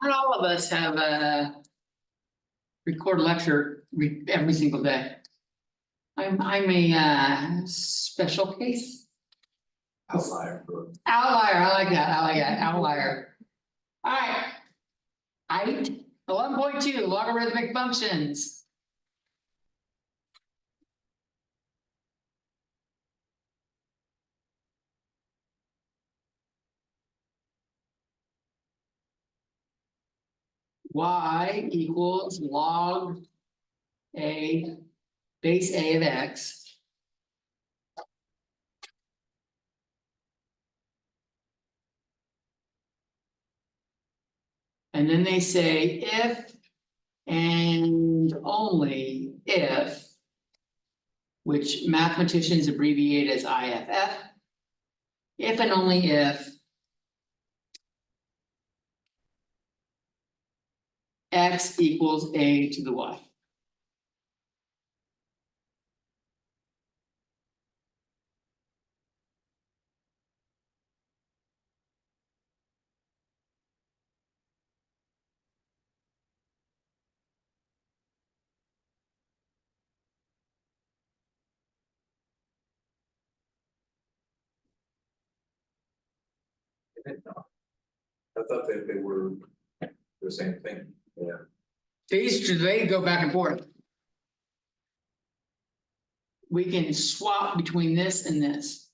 Not all of us have a record lecture every single day. I'm a special case. Outlier. Outlier, I like that, outlier. All right. 11.2 logarithmic functions. Y equals log a base A of x. And then they say if and only if, which mathematicians abbreviate as IFF, if and only if x equals a to the y. I thought that they were the same thing, yeah. They go back and forth. We can swap between this and this.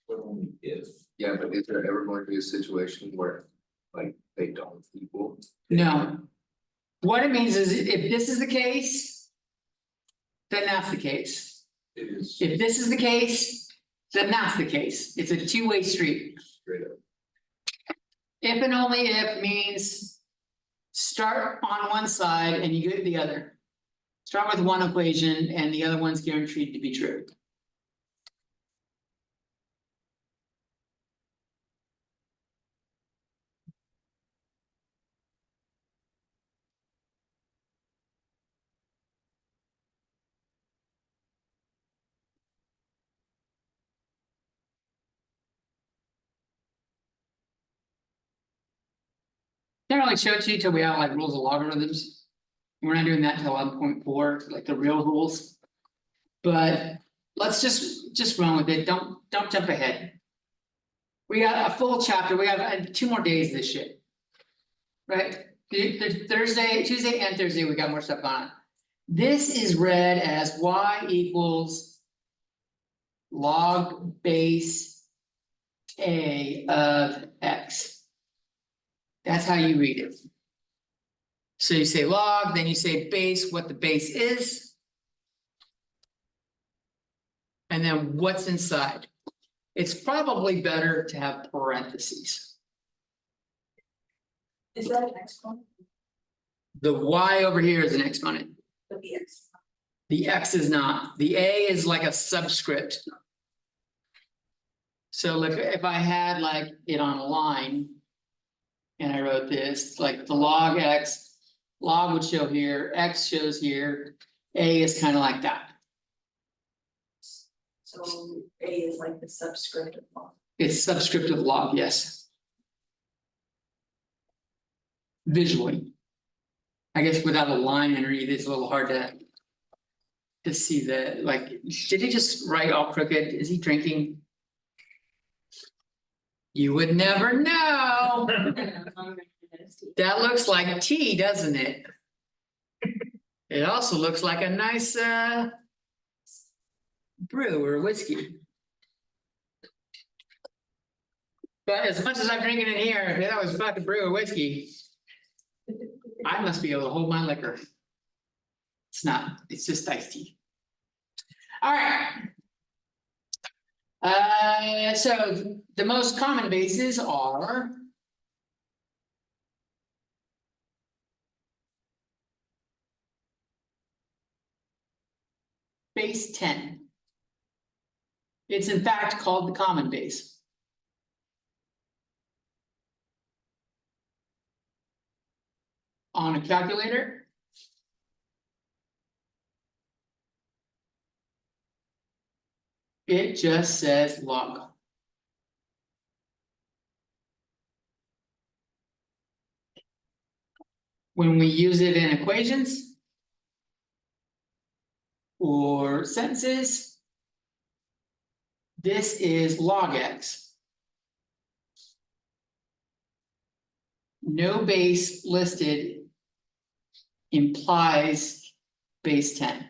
But only if. Yeah, but is there ever going to be a situation where, like, they don't equal? No. What it means is if this is the case, then that's the case. It is If this is the case, then that's the case. It's a two-way street. straight up. If and only if means start on one side and you go to the other. Start with one equation and the other one's guaranteed to be true. Can't really show it to you till we have like rules of logarithms. We're not doing that till 11.4, like the real rules. But let's just run with it. Don't jump ahead. We got a full chapter. We have 2 more days of this shit. Right? Thursday, Tuesday and Thursday, we got more stuff on it. This is read as y equals log base A of x. That's how you read it. So you say log, then you say base, what the base is. And then what's inside. It's probably better to have parentheses. Is that an exponent? The y over here is an exponent. But the x. The x is not. The a is like a subscript. So look, if I had like it on a line. And I wrote this, like the log x, log would show here, x shows here, a is kind of like that. So A is like the subscript of log. It's subscript of log, yes. Visually. I guess without a line underneath, it's a little hard to see that, like, did he just write all crooked? Is he drinking? You would never know. That looks like tea, doesn't it? It also looks like a nice brew or whiskey. But as much as I'm drinking in here, if that was fucking brew or whiskey, I must be able to hold my liquor. It's not, it's just iced tea. All right. So the most common bases are base 10. It's in fact called the common base. On a calculator, it just says log. when we use it in equations or sentences, this is log x. No base listed implies base 10.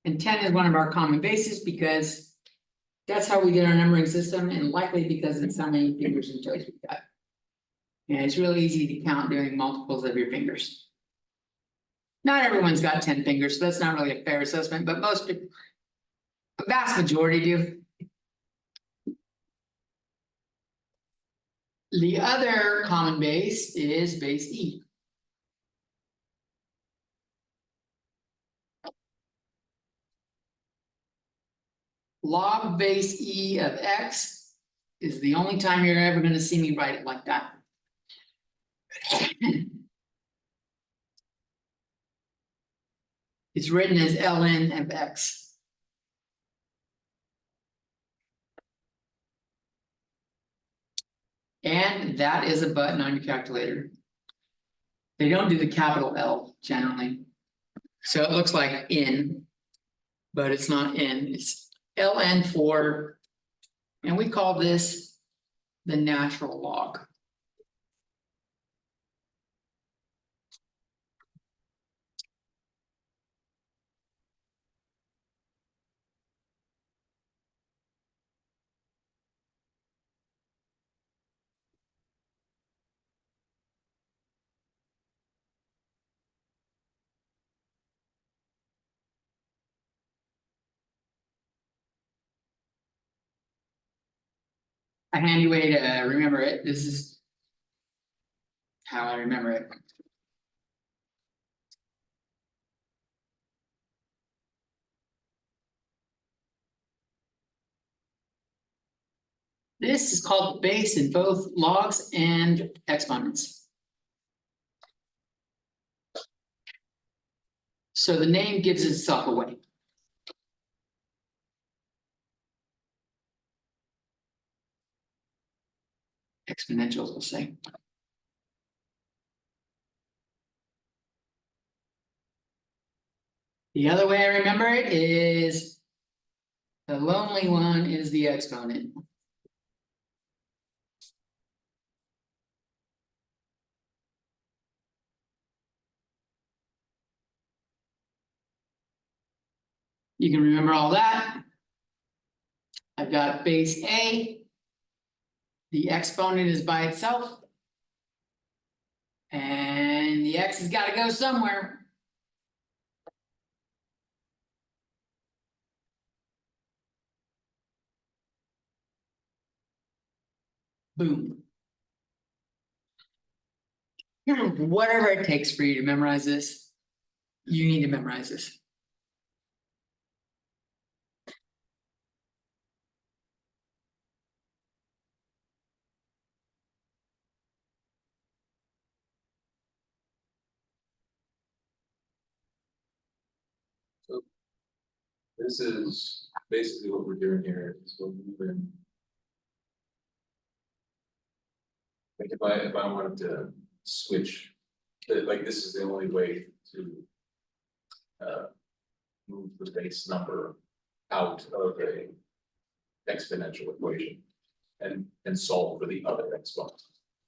And 10 is one of our common bases because that's how we did our numbering system, and likely because it's how many fingers and toes we got. And it's really easy to count doing multiples of your fingers. Not everyone's got 10 fingers, so that's not really a fair assessment, but most people, the vast majority do. The other common base is base E. Log base E of x is the only time you're ever going to see me write it like that. It's written as ln of x. And that is a button on your calculator. They don't do the capital L generally. So it looks like in, but it's not in, it's ln for, and we call this the natural log. A handy way to remember it, this is how I remember it. This is called base in both logs and exponents. So the name gives itself away. Exponentials, we'll say. The other way I remember it is the lonely one is the exponent. You can remember all that. I've got base A. The exponent is by itself. And the x has got to go somewhere. Boom. Whatever it takes for you to memorize this, you need to memorize this. This is basically what we're doing here, is what we've been. Like if I wanted to switch, like this is the only way to. Move the base number out of a exponential equation. And solve for the other exponent.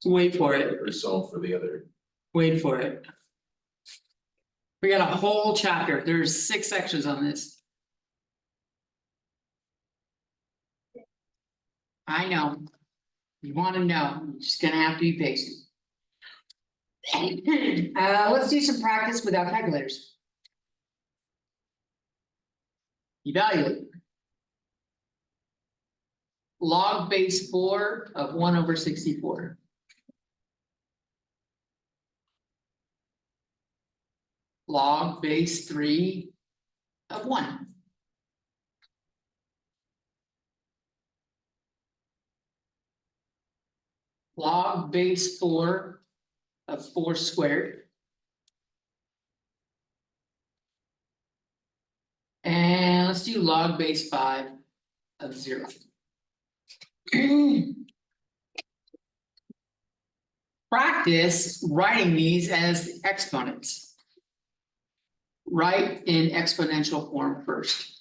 Wait for it. Or solve for the other. Wait for it. We got a whole chapter. There's 6 sections on this. I know. You want to know. You're just gonna have to be patient. Let's do some practice without calculators. Evaluate. Log base 4 of 1/64. Log base 3 of 1. Log base 4 of 4 squared. And let's do log base 5 of 0. Practice writing these as exponents. Write in exponential form first.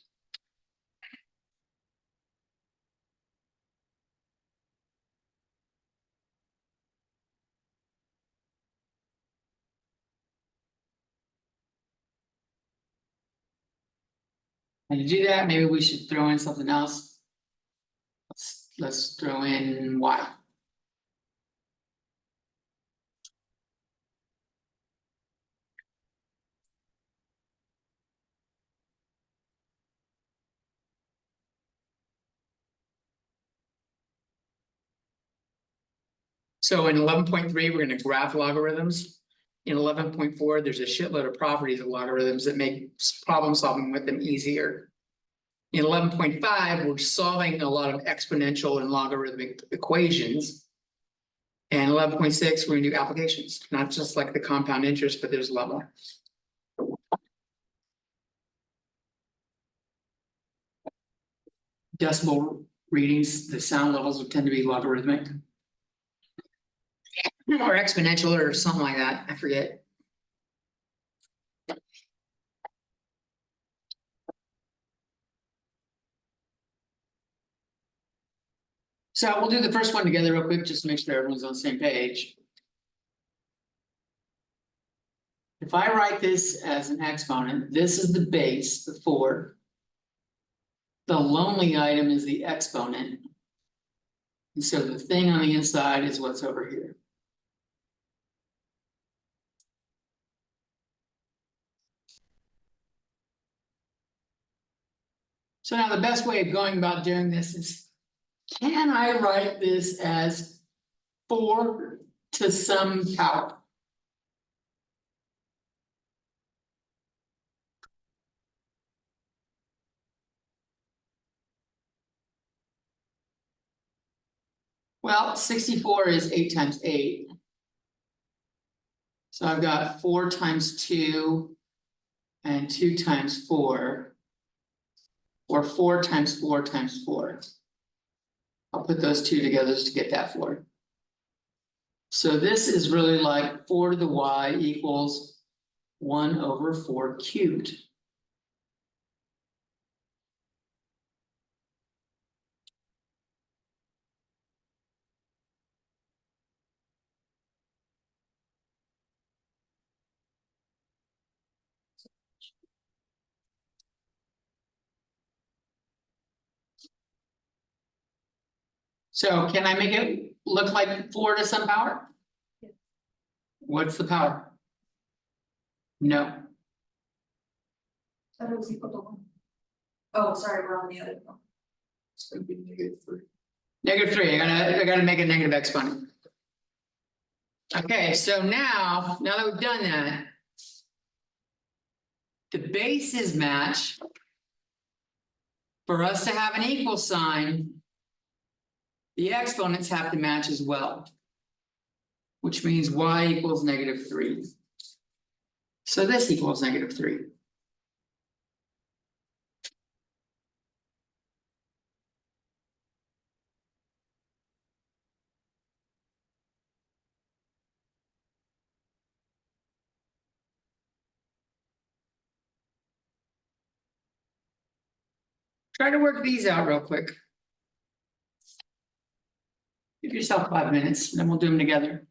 And to do that, maybe we should throw in something else. Let's throw in y. So in 11.3, we're going to graph logarithms. In 11.4, there's a shitload of properties of logarithms that make problem solving with them easier. In 11.5, we're solving a lot of exponential and logarithmic equations. And 11.6, we're going to do applications, not just like the compound interest, but there's a lot more. Decimal readings, the sound levels would tend to be logarithmic. Or exponential or something like that, I forget. So we'll do the first one together real quick, just to make sure everyone's on the same page. If I write this as an exponent, this is the base, the 4. The lonely item is the exponent. And so the thing on the inside is what's over here. So now the best way of going about doing this is, can I write this as 4 to some power? Well, 64 is 8 times 8. So I've got 4 times 2 and 2 times 4, or 4 times 4 times 4. I'll put those two together just to get that 4. So this is really like 4 to the y equals 1 over 4 cubed. So can I make it look like 4 to some power? Yeah. What's the power? No. That was equal to 1. Oh, sorry, we're on the other one. It's gonna be -3. -3, I gotta make a negative exponent. Okay, so now that we've done that, the bases match. For us to have an equal sign, the exponents have to match as well, which means y equals -3. So this equals -3. Try to work these out real quick. Give yourself 5 minutes, then we'll do them together.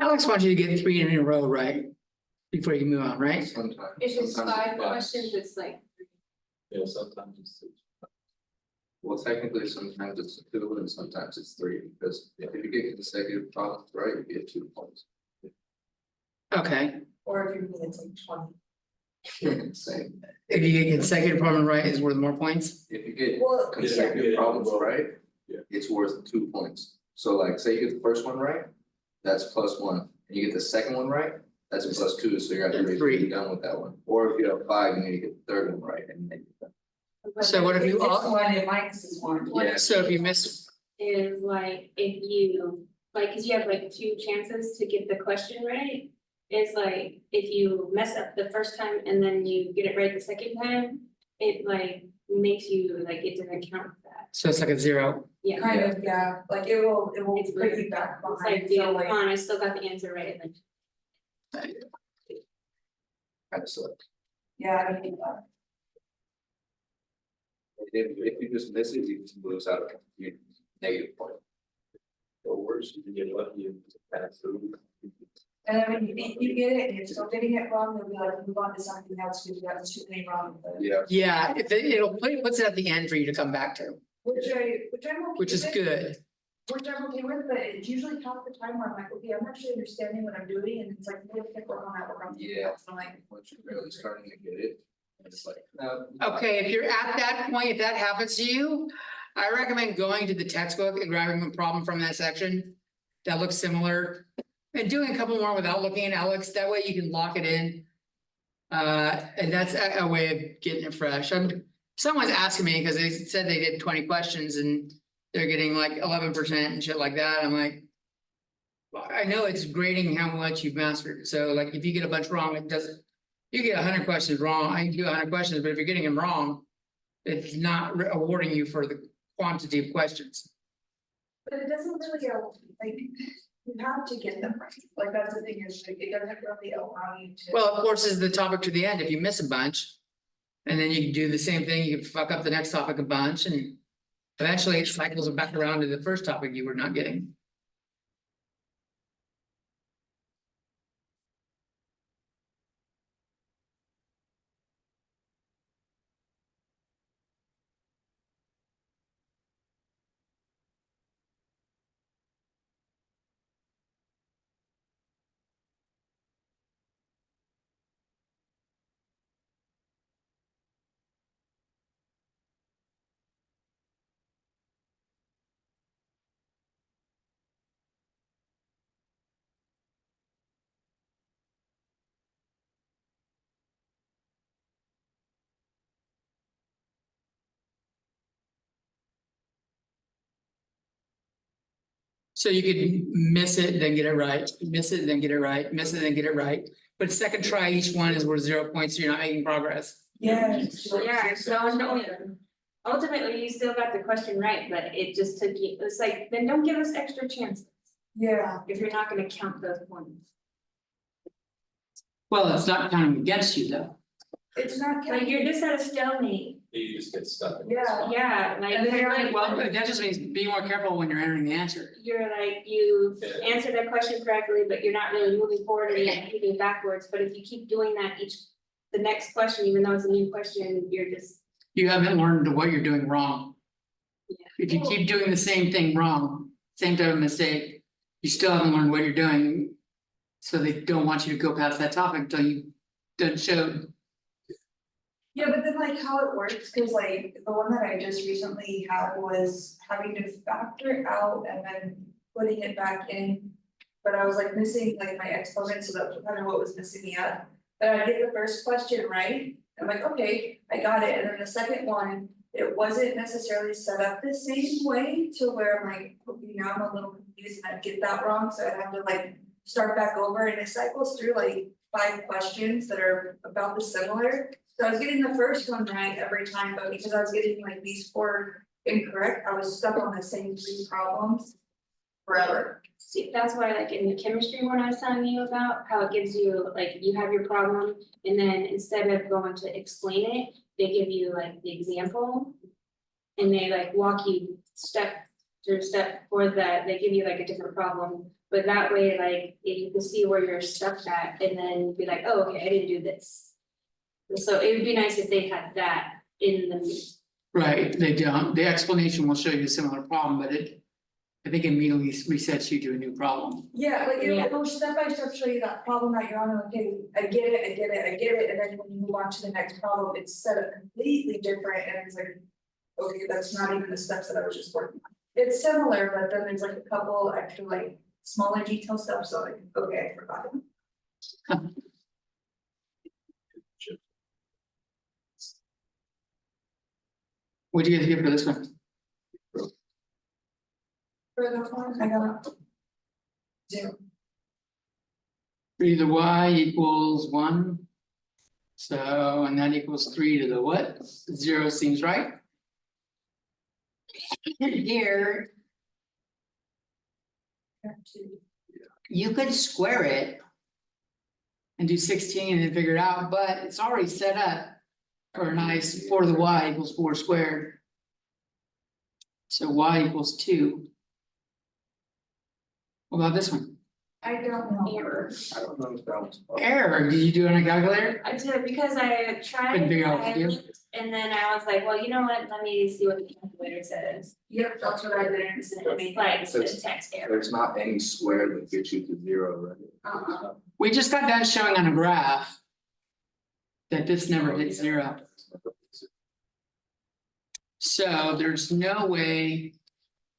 Alex wants you to get 3 in a row, right? Before you can move on, right? Sometimes. It's just sometimes 5 it's five. questions, it's like, Yeah, sometimes it's. Well, technically, sometimes it's 2 and sometimes it's 3, because if you get consecutive problems right, you get 2 points. Okay, Or if you mean it's like 20. Same, if you get consecutive problem right, is worth more points. if you get Well, consecutive yeah, problems well, right. yeah. It's worth 2 points, so like, say you get the first one right, that's +1, and you get the second one right, that's +2, so you're at 3, Three. you're done with that one. Or if you have 5, you need to get the third one right, and then you're done. So what if you It's all, one and minus is one. Yeah. so if you miss, is like, if you, like, cause you have like 2 chances to get the question right. Is like, if you mess up the first time and then you get it right the second time, it like makes you, like, it doesn't count for that, so it's like a 0. yeah. Kind of, yeah, like it will It's put weird. you back It's behind, like, so yeah, like, come on, I still got the answer right, and then Kind of sucks. yeah, I mean, If you just miss it, you just lose out a negative point. Or worse, you can get lucky and pass through. and then when you get it and you're still getting it wrong, you'll be like, move on to something else because you got too many wrong. But- Yeah. Yeah, if it puts it at the end for you to come back to, Which I'm okay which is with. good. Which I'm okay with, but it's usually half the time where I'm like, okay, I'm actually understanding what I'm doing, and it's like, okay, work on that, work on something Yeah. else, and I'm like, Once you're really starting to get it, it's like, Okay, if you're at that point, if that happens to you, I recommend going to the textbook and grabbing a problem from that section that looks similar. And doing a couple more without looking at Alex, that way you can lock it in. And that's a way of getting it fresh. Someone's asking me, because they said they did 20 questions and they're getting like 11% and shit like that. I'm like, well, I know it's grading how much you've mastered. So like, if you get a bunch wrong, it doesn't, you get 100 questions wrong, I can do 100 questions, but if you're getting them wrong, it's not awarding you for the quantity of questions. but it doesn't really go, like, you have to get them right, like, that's the thing, is like, it doesn't really allow you to. Well, of course, is the topic to the end. If you miss a bunch. And then you can do the same thing, you can fuck up the next topic a bunch and eventually it cycles back around to the first topic you were not getting. So you could miss it, then get it right, miss it, then get it right, miss it, then get it right. But second try each one is worth 0 points, so you're not making progress. Yeah. yeah, so annoying. Ultimately, you still got the question right, but it just took you, it's like, then don't give us extra chances Yeah, if you're not gonna count those points. Well, it's not counting against you though. it's not. Like, you're just at a stalemate, You just get stuck. in Yeah. this spot. yeah, like, And then you're you're like, Well, that just means be more careful when you're entering the answer. you're like, you Yeah. answered that question correctly, but you're not really moving forward or you're moving backwards, but if you keep doing that the next question, even though it's a new question, you're just. You haven't learned what you're doing wrong. Yeah. If you keep doing the same thing wrong, same type of mistake, you still haven't learned what you're doing. So they don't want you to go past that topic until you done showed. Yeah, but then like how it works, cause like the one that I just recently had was having to factor it out and then putting it back in. But I was like missing like my exponent, so that's kind of what was messing me up. But I get the first question right, I'm like, okay, I got it, and then the second one, it wasn't necessarily set up the same way to where I'm like, okay, now I'm a little confused and I get that wrong, so I have to like start back over, and it cycles through like 5 questions that are about the similar. So I was getting the first one right every time, but because I was getting like these 4 incorrect, I was stuck on the same 3 problems forever. See, that's why like in the chemistry one I was telling you about, how it gives you, like, you have your problem, and then instead of going to explain it, they give you like the example. And they like walk you step through step for that, they give you like a different problem But that way, like, if you can see where you're stuck at, and then be like, oh, okay, I didn't do this. So it would be nice if they had that in the, Right, they don't, the explanation will show you a similar problem, but I think immediately resets you to a new problem. Yeah, like Yeah. it'll step by step show you that problem that you're on, and okay, I get it, I get it, I get it, and then when you move on to the next problem, it's set up completely different, and it's like. Okay, that's not even the steps that I was just working on. It's similar, but then there's like a couple extra like smaller detail stuff, so like, okay, I forgot it. What'd you guys get for this one? For the one, I got. 0. 3 to the y equals 1. So, and that equals 3 to the what? 0 seems right. Here, you could square it. And do 16 and then figure it out, but it's already set up. For a nice 4 to the y equals 4 squared. So y equals 2. What about this one? I don't know. error. I don't know if that was. Error, did you do it on a calculator? I did, because I tried, Couldn't figure out what I to do. looked, and then I was like, well, you know what, let me see what the calculator says. Yep, that's what I did. And it's like, it's a text error. There's not any square that gets you to 0, right? We just got that showing on a graph. That this never hits 0. So there's no way.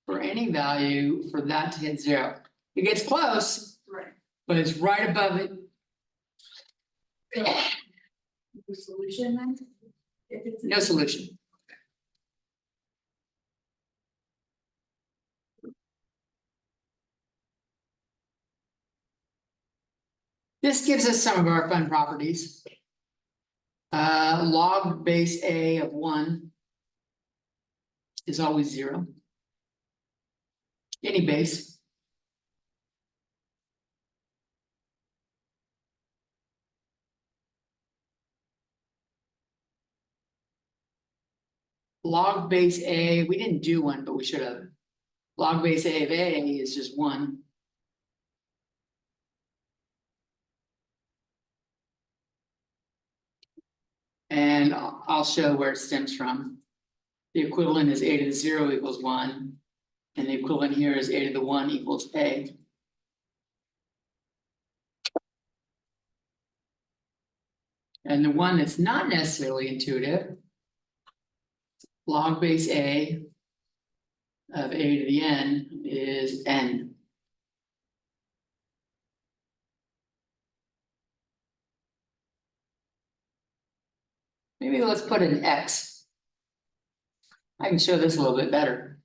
For any value for that to hit 0. It gets close, Right. but it's right above it. The solution then? If it's. No solution. This gives us some of our fun properties. Log base A of 1 is always 0. Any base. Log base A, we didn't do one, but we should have. Log base A of A is just 1. And I'll show where it stems from. The equivalent is A to the 0 equals 1. And the equivalent here is A to the 1 equals A. And the one that's not necessarily intuitive. Log base A of A to the N is N. Maybe let's put an X. I can show this a little bit better.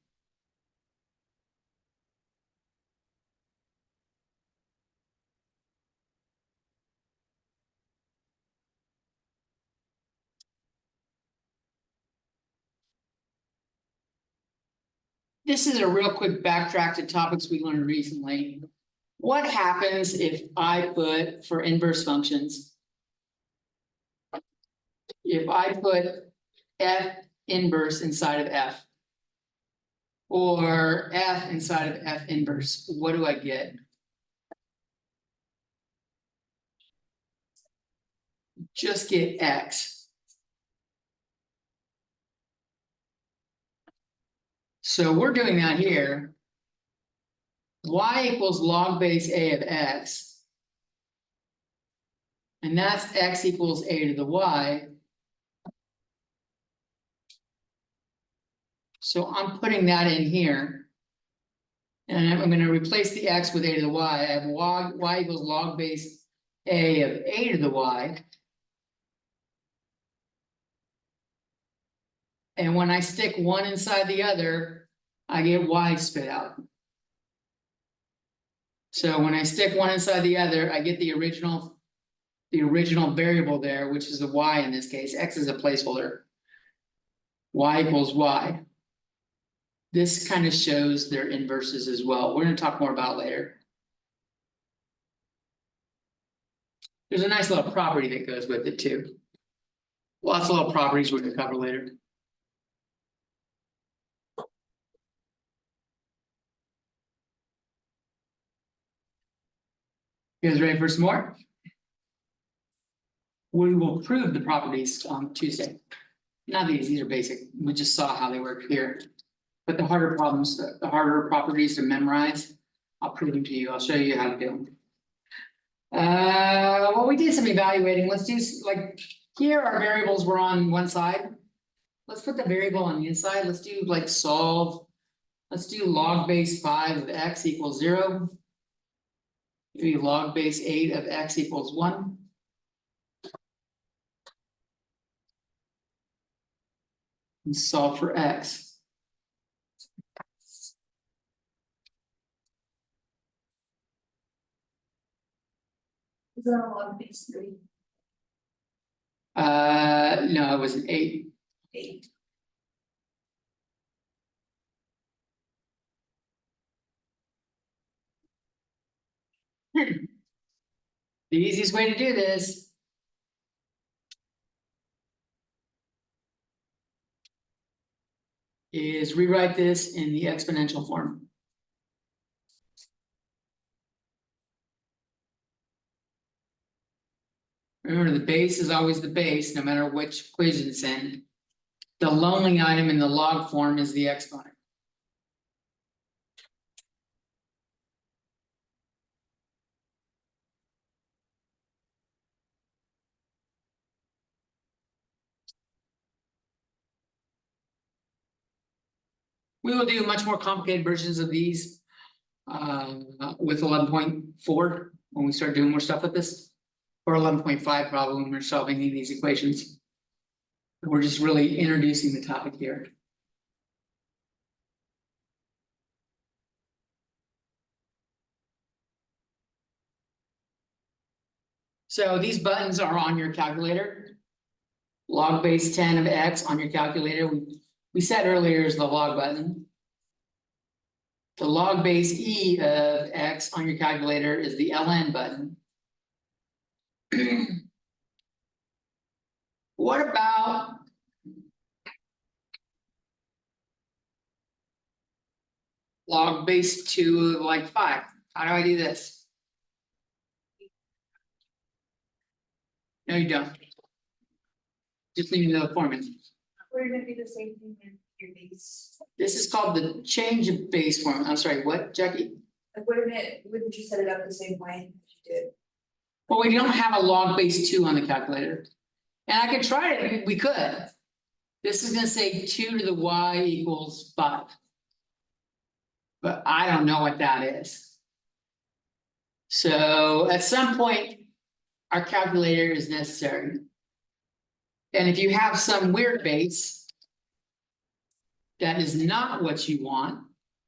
This is a real quick backtrack to topics we learned recently. What happens if I put for inverse functions? If I put F inverse inside of F. Or F inside of F inverse, what do I get? Just get X. So we're doing that here. Y equals log base A of X. And that's X equals A to the Y. So I'm putting that in here. And I'm gonna replace the X with A to the Y. I have Y equals log base A of A to the Y. And when I stick one inside the other, I get Y spit out. So when I stick one inside the other, I get the original variable there, which is the Y in this case. X is a placeholder. Y equals Y. This kind of shows their inverses as well. We're going to talk more about it later. There's a nice little property that goes with it too. Lots of little properties we're going to cover later. You guys ready for some more? We will prove the properties on Tuesday. Not these are basic, we just saw how they work here. But the harder problems, the harder properties to memorize, I'll prove them to you, I'll show you how to do them. Well, we did some evaluating, let's do like, here our variables were on one side. Let's put the variable on the inside, let's do like solve. Let's do log base 5 of x equals 0. Maybe log base 8 of x equals 1. And solve for x. Is that a log base 3, No, it was an 8. 8? The easiest way to do this. Is rewrite this in the exponential form. Remember, the base is always the base, no matter which equation it's in. The lonely item in the log form is the exponent. We will do much more complicated versions of these with 11.4 when we start doing more stuff with this, or 11.5 probably when we're solving any of these equations. We're just really introducing the topic here. So these buttons are on your calculator. Log base 10 of x on your calculator. We said earlier is the log button. The log base e of x on your calculator is the ln button. What about log base 2 of like 5? How do I do this? No, you don't. Just leave me the formula. Wouldn't it be the same thing in your base? This is called the change of base form. I'm sorry, what, Jackie? Like, wouldn't you set it up the same way as you did? Well, we don't have a log base 2 on the calculator. And I could try it, we could. This is gonna say 2 to the y equals 5. But I don't know what that is. So at some point, our calculator is necessary. And if you have some weird base that is not what you want,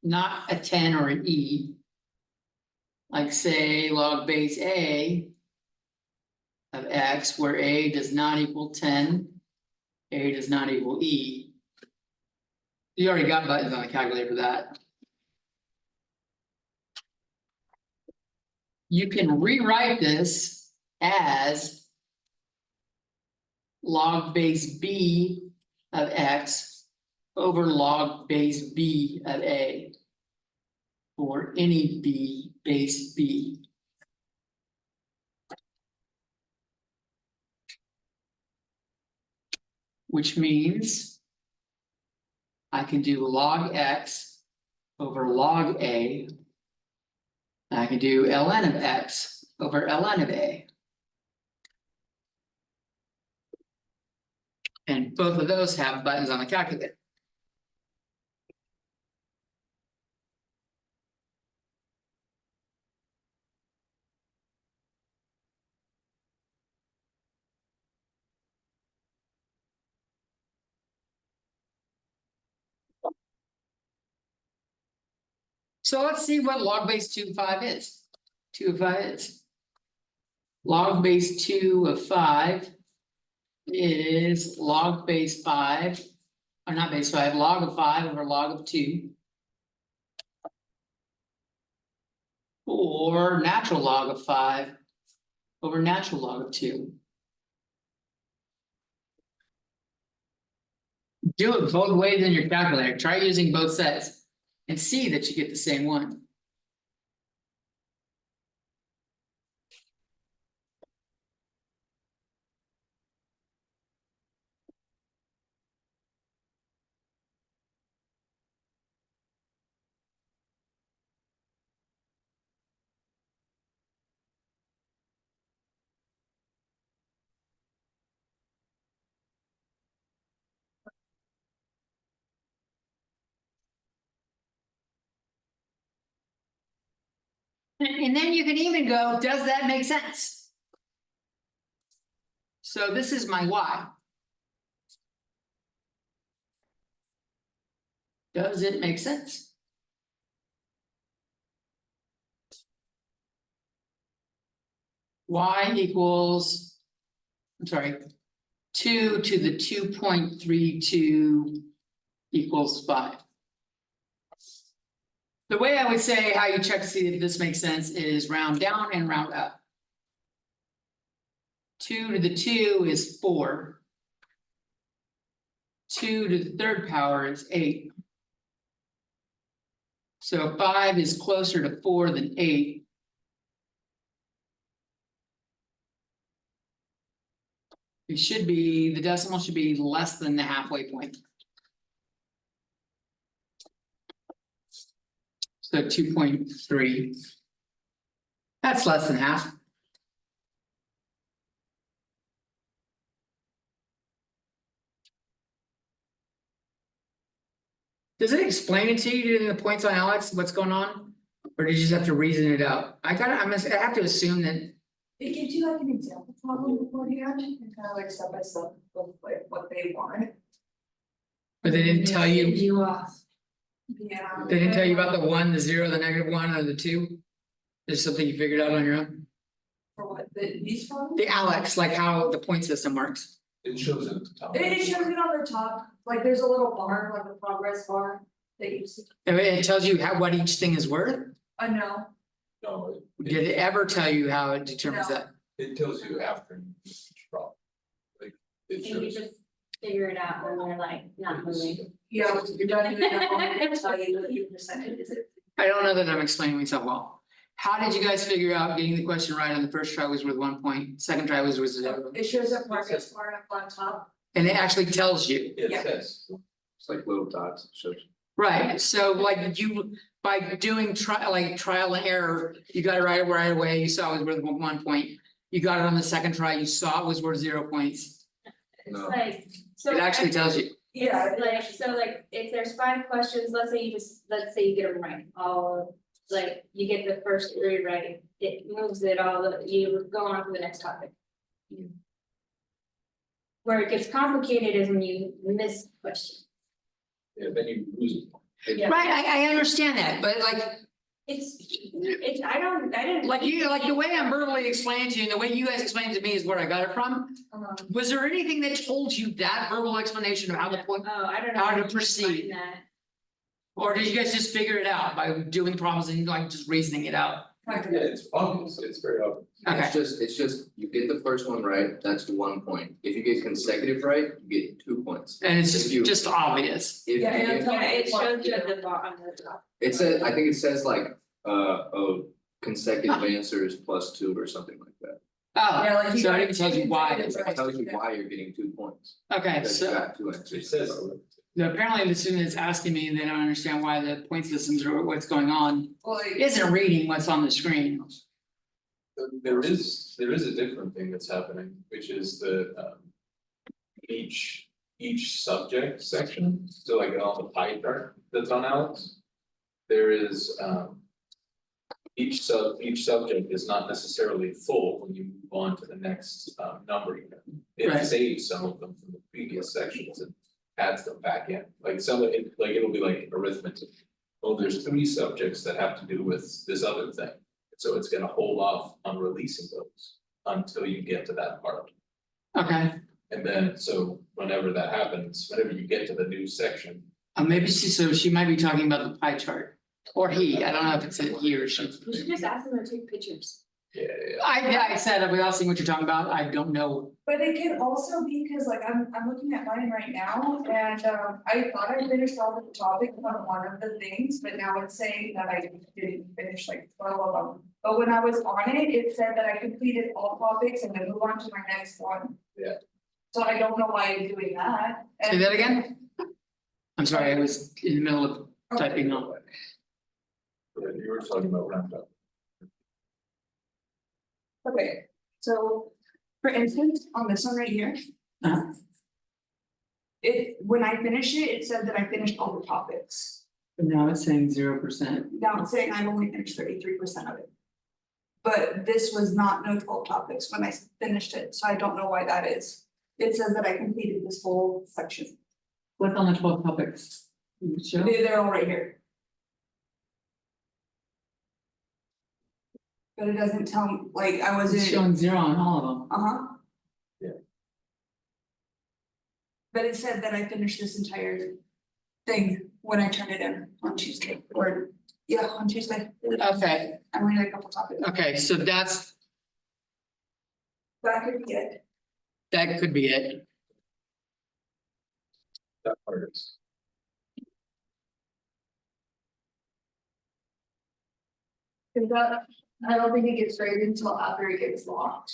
not a 10 or an e, like say log base a of x, where a does not equal 10, a does not equal e. You already got buttons on the calculator for that. You can rewrite this as log base b of x over log base b of a, or any b base b. Which means I can do log x over log a. And I can do ln of x over ln of a. And both of those have buttons on the calculator. So let's see what log base 2 of 5 is. 2 of 5 is. Log base 2 of 5 is log base 5, or not base 5, log of 5 over log of 2. Or natural log of 5 over natural log of 2. Do it both ways in your calculator. Try using both sets and see that you get the same one. And then you can even go, does that make sense? So this is my y. Does it make sense? Y equals, I'm sorry, 2 to the 2.32 equals 5. The way I would say how you check to see if this makes sense is round down and round up. 2 to the 2 is 4. 2 to the third power is 8. So 5 is closer to 4 than 8. It should be, the decimal should be less than the halfway point. So 2.3. That's less than half. Does it explain it to you, the points on Alex, what's going on? Or did you just have to reason it out? I have to assume that, It gives you like an example problem beforehand, and kind of like step by step of like what they want. but they didn't tell you, You off. Yeah. they didn't tell you about the 1, the 0, the -1, or the 2? There's something you figured out on your own? For what, these problems? The Alex, like how the point system works. It shows it at the top. It shows it on the top, like there's a little bar, like a progress bar that you see, And it tells you how, what each thing is worth? no, No, Did it ever tell you how it determines No. that? it tells you after each problem. Like, it And you shows. just figure it out when they're like not moving. yeah, you're done doing that, I'll tell you what your percentage is. I don't know that I'm explaining myself well. How did you guys figure out getting the question right on the first try was worth 1 point, second try was worth 0? It shows a progress bar up on top. And it actually tells you, It Yeah. says, It's like little dots, it shows. right? So like you, by doing trial and error, you got it right away, you saw it was worth 1 point. You got it on the second try, you saw it was worth 0 points. It's No. like, so. It actually tells you. Yeah. Like, so like, if there's 5 questions, let's say you get them right, all, like, you get the first 3 right, it moves it all, you go on to the next topic. Where it gets complicated is when you miss question. yeah, then you lose it. Yeah. Right, I understand that, but like, I didn't. like the way I'm verbally explaining to you, and the way you guys explained it to me is where I got it from. Was there anything that told you that verbal explanation of how the point, Oh, I don't know. how to if you can proceed? find that. or did you guys just figure it out by doing problems and like just reasoning it out? Yeah, it's obvious, it's very obvious. Okay, It's just, you get the first one right, that's 1 point. If you get consecutive right, you get 2 points. and it's If you- just obvious. If you Yeah, and get, it's- Yeah, it shows you at the bottom of the top. it says, I think it says like, consecutive answers plus 2 or something like that. Yeah, Oh, like you so got- it even tells you why. Right. It tells you why you're getting 2 points. Okay, Because you so got 2 It answers. says, apparently the student is asking me and they don't understand why the point systems or what's going on. Well, like- Isn't reading what's on the screen. there is a different thing that's happening, which is the each subject section, so like on the pie chart that's on Alex. There is each subject is not necessarily full when you move on to the next number unit. Right. It saves some of them from the previous sections and adds them back in, like some of it, like it'll be like arithmetic. Oh, there's 3 subjects that have to do with this other thing, so it's gonna hold off on releasing those until you get to that part. Okay, And then, so whenever that happens, whenever you get to the new section, maybe she might be talking about the pie chart. Or he, I don't know if it's a he or she. You should just ask them to take pictures. yeah, I said, without seeing what you're talking about, I don't know. But it could also be, cause like I'm looking at mine right now, and I thought I finished all the topics on one of the things, but now it's saying that I didn't finish like 12 of them. But when I was on it, it said that I completed all topics and then move on to my next one. Yeah. So I don't know why I'm doing that. Say that again? I'm sorry, I was in the middle of typing on. you were talking about roundup. Okay, so for instance, on this one right here. Uh-huh. When I finished it, it said that I finished all the topics. But now it's saying 0%. Now it's saying I've only finished 33% of it. But this was not no 12 topics when I finished it, so I don't know why that is. It says that I completed this whole section. What's on the 12 topics? Show? They're all right here. But it doesn't tell me, like, I It's wasn't, showing 0 on all of them. uh-huh. Yeah. But it said that I finished this entire thing when I turned it in on Tuesday, or, yeah, on Tuesday. Okay, I only had a couple topics. okay, so that That could be it. could be it. That part is. Cause that, I don't think it gets graded until after it gets locked.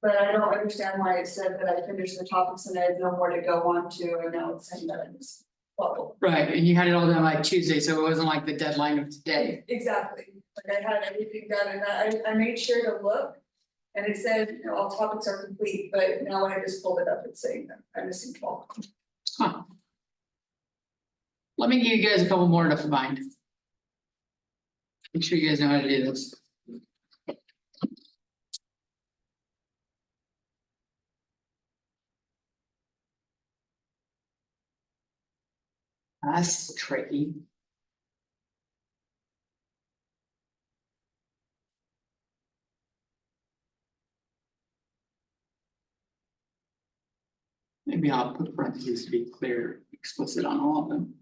But I don't understand why it said that I finished the topics and I had no more to go on to, and now it's saying that it's bubble. Right, and you had it all done by Tuesday, so it wasn't like the deadline of today. Exactly, like I had everything done and I made sure to look. And it said, you know, all topics are complete, but now when I just pulled it up, it's saying that I'm missing 12. Huh. Let me give you guys a couple more to find. Make sure you guys know how to do this. That's tricky. Maybe I'll put parentheses to be clear, explicit on all of them.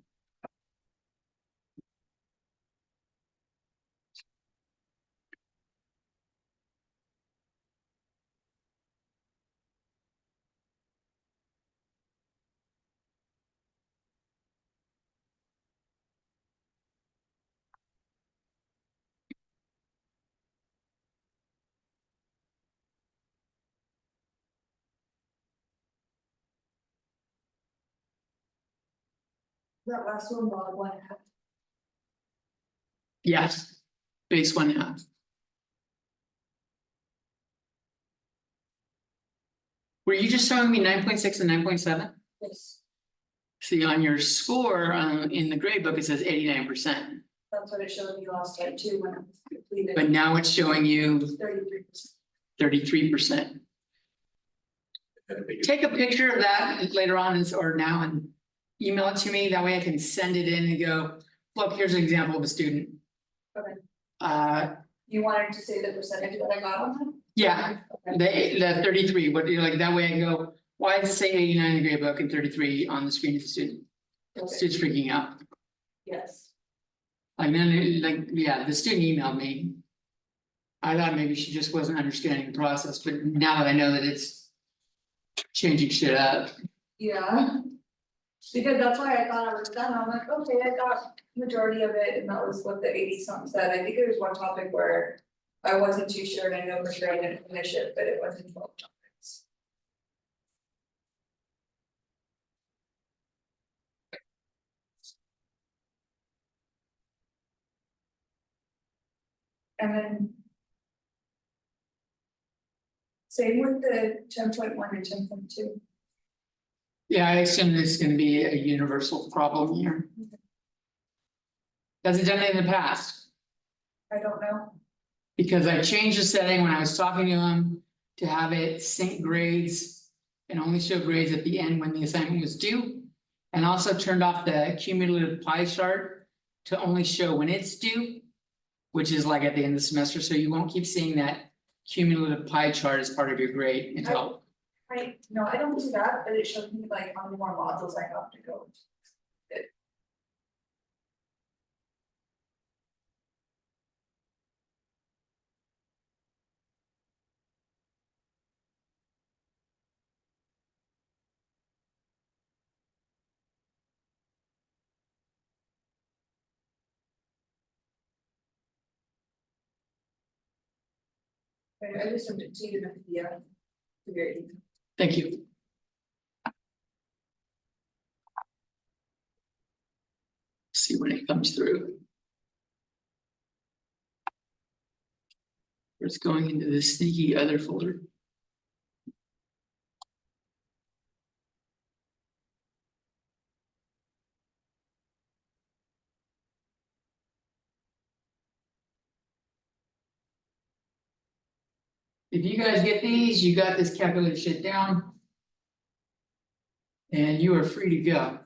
That last one, log 1. Yes, base 1/2. Were you just showing me 9.6 and 9.7? Yes, See, on your score, in the grade book, it says 89%, that's what it showed me last time too, when it was completed. but now it's showing you 33%. 33%. And I think Take a picture of that later on or now and email it to me. That way I can send it in and go, look, here's an example of a student. Okay. You wanted to say the percentage that I got on that? Yeah, Okay. the 33, what you're like, that way I can go, why does it say 89 in the grade book and 33 on the screen of the student? Okay. Student's freaking out. Yes. Like then, like, yeah, the student emailed me. I thought maybe she just wasn't understanding the process, but now that I know that it's changing shit up. Yeah. Because that's why I thought I was done, I'm like, okay, I got majority of it, and that was what the 80 something said, I think there was one topic where. I wasn't too sure, and I know for sure I didn't finish it, but it wasn't 12 topics. And then. Same with the 10.1 and 10.2. Yeah, I assume this is gonna be a universal problem here. Has it done it in the past? I don't know, Because I changed the setting when I was talking to him to have it sync grades and only show grades at the end when the assignment was due. And also turned off the cumulative pie chart to only show when it's due, which is like at the end of the semester, so you won't keep seeing that cumulative pie chart as part of your grade until. no, I don't do that, but it showed me like how many more modules I have to go. I just sent it to you in the PDF. Great. Thank you. See when it comes through. It's going into this sneaky other folder. If you guys get these, you got this calculator shit down. And you are free to go.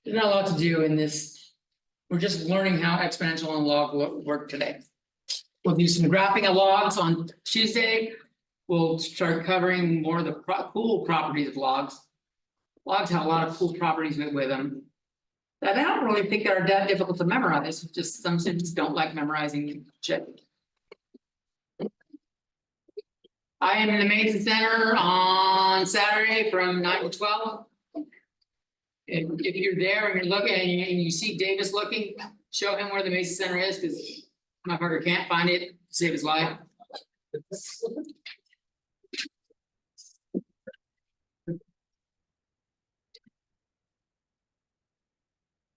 There's not a lot to do in this. We're just learning how exponential and log work today. We'll do some graphing of logs on Tuesday. We'll start covering more of the cool properties of logs. Logs have a lot of cool properties with them. That I don't really think are that difficult to memorize, just some students don't like memorizing shit. I am in the Mason Center on Saturday from 9 to 12. If you're there and you're looking and you see Davis looking, show him where the Mason Center is, because my partner can't find it to save his life.